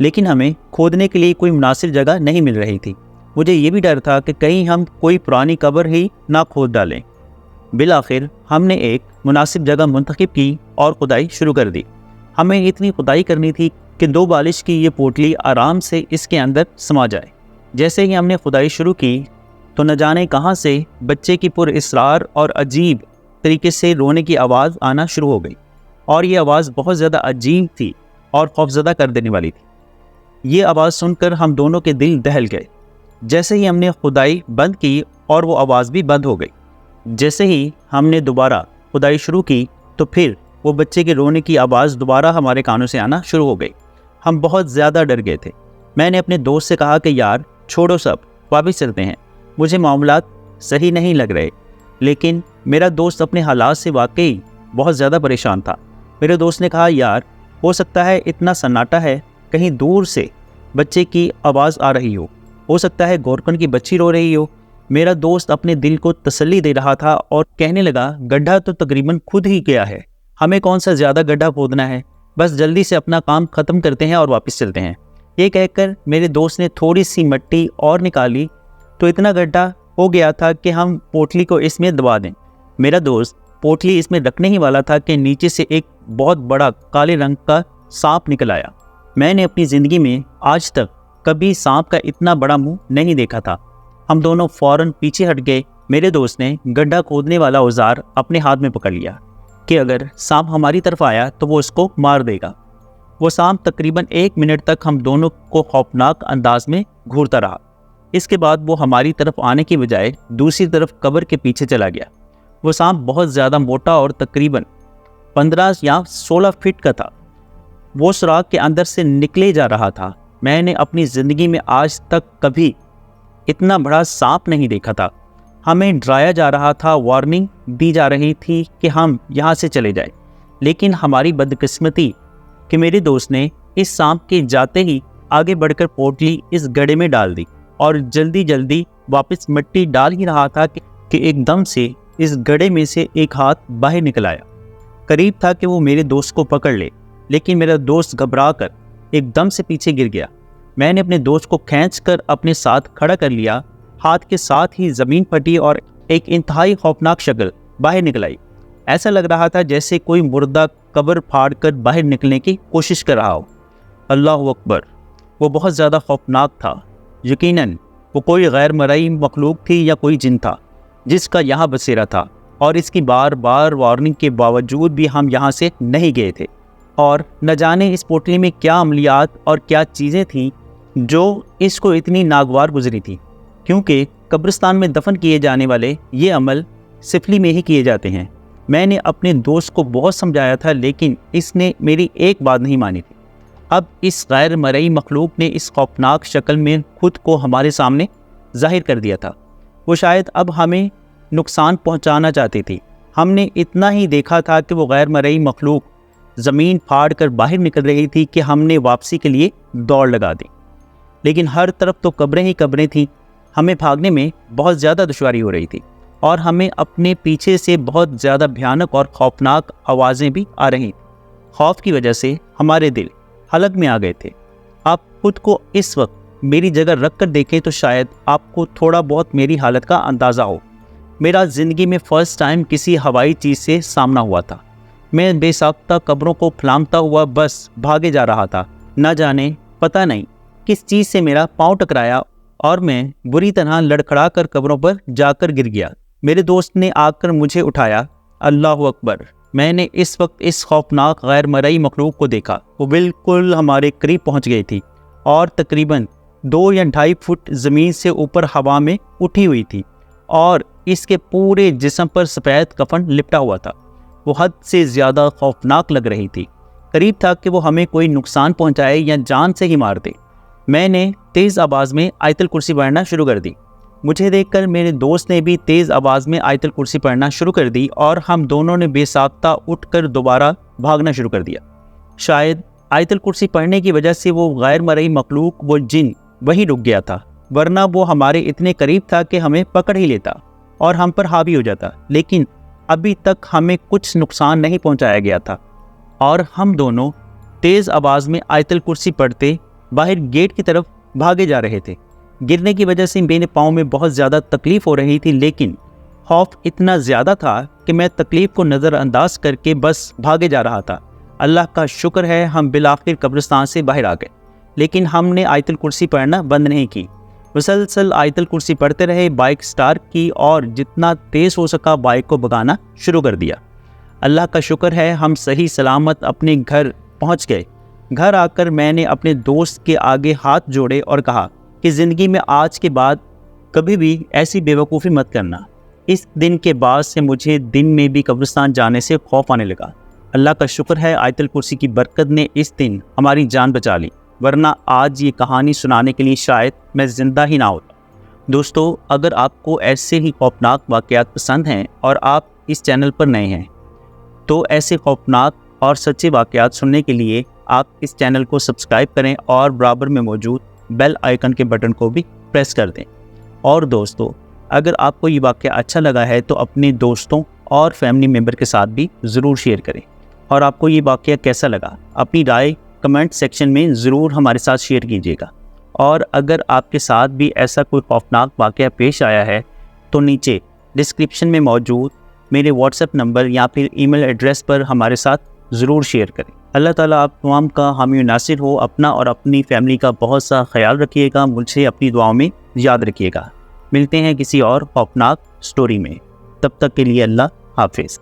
لیکن ہمیں کھودنے کے لیے کوئی مناسب جگہ نہیں مل رہی تھی۔ مجھے یہ بھی ڈر تھا کہ کہیں ہم کوئی پرانی قبر ہی نہ کھود ڈالیں۔ بالآخر ہم نے ایک مناسب جگہ منتخب کی اور کھدائی شروع کر دی۔ ہمیں اتنی کھدائی کرنی تھی کہ 2 بالش کی یہ پوٹلی آرام سے اس کے اندر سما جائے۔ جیسے ہی ہم نے کھدائی شروع کی تو نہ جانے کہاں سے بچے کی پر اسرار اور عجیب طریقے سے رونے کی آواز آنا شروع ہو گئی، اور یہ آواز بہت زیادہ عجیب تھی اور خوفزدہ کر دینے والی تھی۔ یہ آواز سن کر ہم دونوں کے دل دہل گئے۔ جیسے ہی ہم نے کھدائی بند کی اور وہ آواز بھی بند ہو گئی۔ جیسے ہی ہم نے دوبارہ کھدائی شروع کی تو پھر وہ بچے کے رونے کی آواز دوبارہ ہمارے کانوں سے آنا شروع ہو گئی۔ ہم بہت زیادہ ڈر گئے تھے۔ میں نے اپنے دوست سے کہا کہ یار چھوڑو سب، واپس چلتے ہیں، مجھے معاملات صحیح نہیں لگ رہے۔ لیکن میرا دوست اپنے حالات سے واقعی بہت زیادہ پریشان تھا۔ میرے دوست نے کہا یار ہو سکتا ہے اتنا سناٹا ہے، کہیں دور سے بچے کی آواز آ رہی ہو سکتا ہے گورکھن کی بچی رو رہی ہو۔ میرا دوست اپنے دل کو تسلی دے رہا تھا اور کہنے لگا گڈھا تو تقریباً خود ہی گیا ہے، ہمیں کون سا زیادہ گڈھا کھودنا ہے، بس جلدی سے اپنا کام ختم کرتے ہیں اور واپس چلتے ہیں۔ یہ کہہ کر میرے دوست نے تھوڑی سی مٹی اور نکالی تو اتنا گڈھا ہو گیا تھا کہ ہم پوٹلی کو اس میں دبا دیں۔ میرا دوست پوٹلی اس میں رکھنے ہی والا تھا کہ نیچے سے ایک بہت بڑا کالے رنگ کا سانپ نکل آیا۔ میں نے اپنی زندگی میں آج تک کبھی سانپ کا اتنا بڑا منہ نہیں دیکھا تھا۔ ہم دونوں فوراً پیچھے ہٹ گئے۔ میرے دوست نے گڈھا کھودنے والا اوزار اپنے ہاتھ میں پکڑ لیا کہ اگر سانپ ہماری طرف آیا تو وہ اس کو مار دے گا۔ وہ سانپ تقریباً 1 منٹ تک ہم دونوں کو خوفناک انداز میں گھورتا رہا۔ اس کے بعد وہ ہماری طرف آنے کی بجائے دوسری طرف قبر کے پیچھے چلا گیا۔ وہ سانپ بہت زیادہ موٹا اور تقریباً 15 یا 16 فٹ کا تھا۔ وہ سوراخ کے اندر سے نکلے جا رہا تھا۔ میں نے اپنی زندگی میں آج تک کبھی اتنا بڑا سانپ نہیں دیکھا تھا۔ ہمیں ڈرایا جا رہا تھا، وارننگ دی جا رہی تھی کہ ہم یہاں سے چلے جائیں، لیکن ہماری بدقسمتی کہ میرے دوست نے اس سانپ کے جاتے ہی آگے بڑھ کر پوٹلی اس گڑھے میں ڈال دی اور جلدی جلدی واپس مٹی ڈال ہی رہا تھا کہ ایک دم سے اس گڑھے میں سے ایک ہاتھ باہر نکل آیا۔ قریب تھا کہ وہ میرے دوست کو پکڑ لے، لیکن میرا دوست گھبرا کر ایک دم سے پیچھے گر گیا۔ میں نے اپنے دوست کو کھینچ کر اپنے ساتھ کھڑا کر لیا۔ ہاتھ کے ساتھ ہی زمین پھٹی اور ایک انتہائی خوفناک شکل باہر نکل آئی۔ ایسا لگ رہا تھا جیسے کوئی مردہ قبر پھاڑ کر باہر نکلنے کی کوشش کر رہا ہو۔ اللہ اکبر! وہ بہت زیادہ خوفناک تھا۔ یقیناً وہ کوئی غیر مرئی مخلوق تھی یا کوئی جن تھا جس کا یہاں بسیرا تھا، اور اس کی بار بار وارننگ کے باوجود بھی ہم یہاں سے نہیں گئے تھے۔ اور نہ جانے اس پوٹلی میں کیا عملیات اور کیا چیزیں تھیں جو اس کو اتنی ناگوار گزری تھی، کیونکہ قبرستان میں دفن کیے جانے والے یہ عمل سفلی میں ہی کیے جاتے ہیں۔ میں نے اپنے دوست کو بہت سمجھایا تھا، لیکن اس نے میری ایک بات نہیں مانی تھی۔ اب اس غیر مرئی مخلوق نے اس خوفناک شکل میں خود کو ہمارے سامنے ظاہر کر دیا تھا۔ وہ شاید اب ہمیں نقصان پہنچانا چاہتی تھی۔ ہم نے اتنا ہی دیکھا تھا کہ وہ غیر مرئی مخلوق زمین پھاڑ کر باہر نکل رہی تھی کہ ہم نے واپسی کے لیے دوڑ لگا دی، لیکن ہر طرف تو قبریں ہی قبریں تھیں۔ ہمیں بھاگنے میں بہت زیادہ دشواری ہو رہی تھی، اور ہمیں اپنے پیچھے سے بہت زیادہ بھیانک اور خوفناک آوازیں بھی آ رہی تھیں۔ خوف کی وجہ سے ہمارے دل حلق میں آ گئے تھے۔ آپ خود کو اس وقت میری جگہ رکھ کر دیکھیں تو شاید آپ کو تھوڑا بہت میری حالت کا اندازہ ہو۔ میرا زندگی میں فرسٹ ٹائم کسی ہوائی چیز سے سامنا ہوا تھا۔ میں بے ساختہ قبروں کو پھلانگتا ہوا بس بھاگے جا رہا تھا۔ نہ جانے پتہ نہیں کس چیز سے میرا پاؤں ٹکرایا اور میں بری طرح لڑکھڑا کر قبروں پر جا کر گر گیا۔ میرے دوست نے آ کر مجھے اٹھایا۔ اللہ اکبر! میں نے اس وقت اس خوفناک غیر مرئی مخلوق کو دیکھا۔ وہ بالکل ہمارے قریب پہنچ گئی تھی اور تقریباً 2 یا 2.5 فٹ زمین سے اوپر ہوا میں اٹھی ہوئی تھی، اور اس کے پورے جسم پر سفید کفن لپٹا ہوا تھا۔ وہ حد سے زیادہ خوفناک لگ رہی تھی۔ قریب تھا کہ وہ ہمیں کوئی نقصان پہنچائے یا جان سے ہی مار دے۔ میں نے تیز آواز میں آیت الکرسی پڑھنا شروع کر دی۔ مجھے دیکھ کر میرے دوست نے بھی تیز آواز میں آیت الکرسی پڑھنا شروع کر دی، اور ہم دونوں نے بے ساختہ اٹھ کر دوبارہ بھاگنا شروع کر دیا۔ شاید آیت الکرسی پڑھنے کی وجہ سے وہ غیر مرئی مخلوق، وہ جن، وہیں رک گیا تھا، ورنہ وہ ہمارے اتنے قریب تھا کہ ہمیں پکڑ ہی لیتا اور ہم پر حاوی ہو جاتا۔ لیکن ابھی تک ہمیں کچھ نقصان نہیں پہنچایا گیا تھا، اور ہم دونوں تیز آواز میں آیت الکرسی پڑھتے باہر گیٹ کی طرف بھاگے جا رہے تھے۔ گرنے کی وجہ سے میرے پاؤں میں بہت زیادہ تکلیف ہو رہی تھی، لیکن خوف اتنا زیادہ تھا کہ میں تکلیف کو نظر انداز کر کے بس بھاگے جا رہا تھا۔ اللہ کا شکر ہے ہم بالآخر قبرستان سے باہر آ گئے، لیکن ہم نے آیت الکرسی پڑھنا بند نہیں کی۔ مسلسل آیت الکرسی پڑھتے رہے، بائک سٹارٹ کی اور جتنا تیز ہو سکا بائک کو بھگانا شروع کر دیا۔ اللہ کا شکر ہے ہم صحیح سلامت اپنے گھر پہنچ گئے۔ گھر آ کر میں نے اپنے دوست کے آگے ہاتھ جوڑے اور کہا کہ زندگی میں آج کے بعد کبھی بھی ایسی بے وقوفی مت کرنا۔ اس دن کے بعد سے مجھے دن میں بھی قبرستان جانے سے خوف آنے لگا۔ اللہ کا شکر ہے آیت الکرسی کی برکت نے اس دن ہماری جان بچا لی، ورنہ آج یہ کہانی سنانے کے لیے شاید میں زندہ ہی نہ ہوتا۔ دوستو، اگر آپ کو ایسے ہی خوفناک واقعات پسند ہیں اور آپ اس چینل پر نئے ہیں تو ایسے خوفناک اور سچے واقعات سننے کے لیے آپ اس چینل کو سبسکرائب کریں اور برابر میں موجود بیل آئیکن کے بٹن کو بھی پریس کر دیں۔ اور دوستو، اگر آپ کو یہ واقعہ اچھا لگا ہے تو اپنے دوستوں اور فیملی ممبر کے ساتھ بھی ضرور شیئر کریں۔ اور آپ کو یہ واقعہ کیسا لگا اپنی رائے کمنٹ سیکشن میں ضرور ہمارے ساتھ شیئر کیجیے گا۔ اور اگر آپ کے ساتھ بھی ایسا کوئی خوفناک واقعہ پیش آیا ہے تو نیچے ڈسکرپشن میں موجود میرے واٹس ایپ نمبر یا پھر ای میل ایڈریس پر ہمارے ساتھ ضرور شیئر کریں۔ اللہ تعالیٰ آپ تمام کا حامی و ناصر ہو۔ اپنا اور اپنی فیملی کا بہت سا خیال رکھیے گا، مجھے اپنی دعاؤں میں یاد رکھیے گا۔ ملتے ہیں کسی اور خوفناک سٹوری میں، تب تک کے لیے اللہ حافظ۔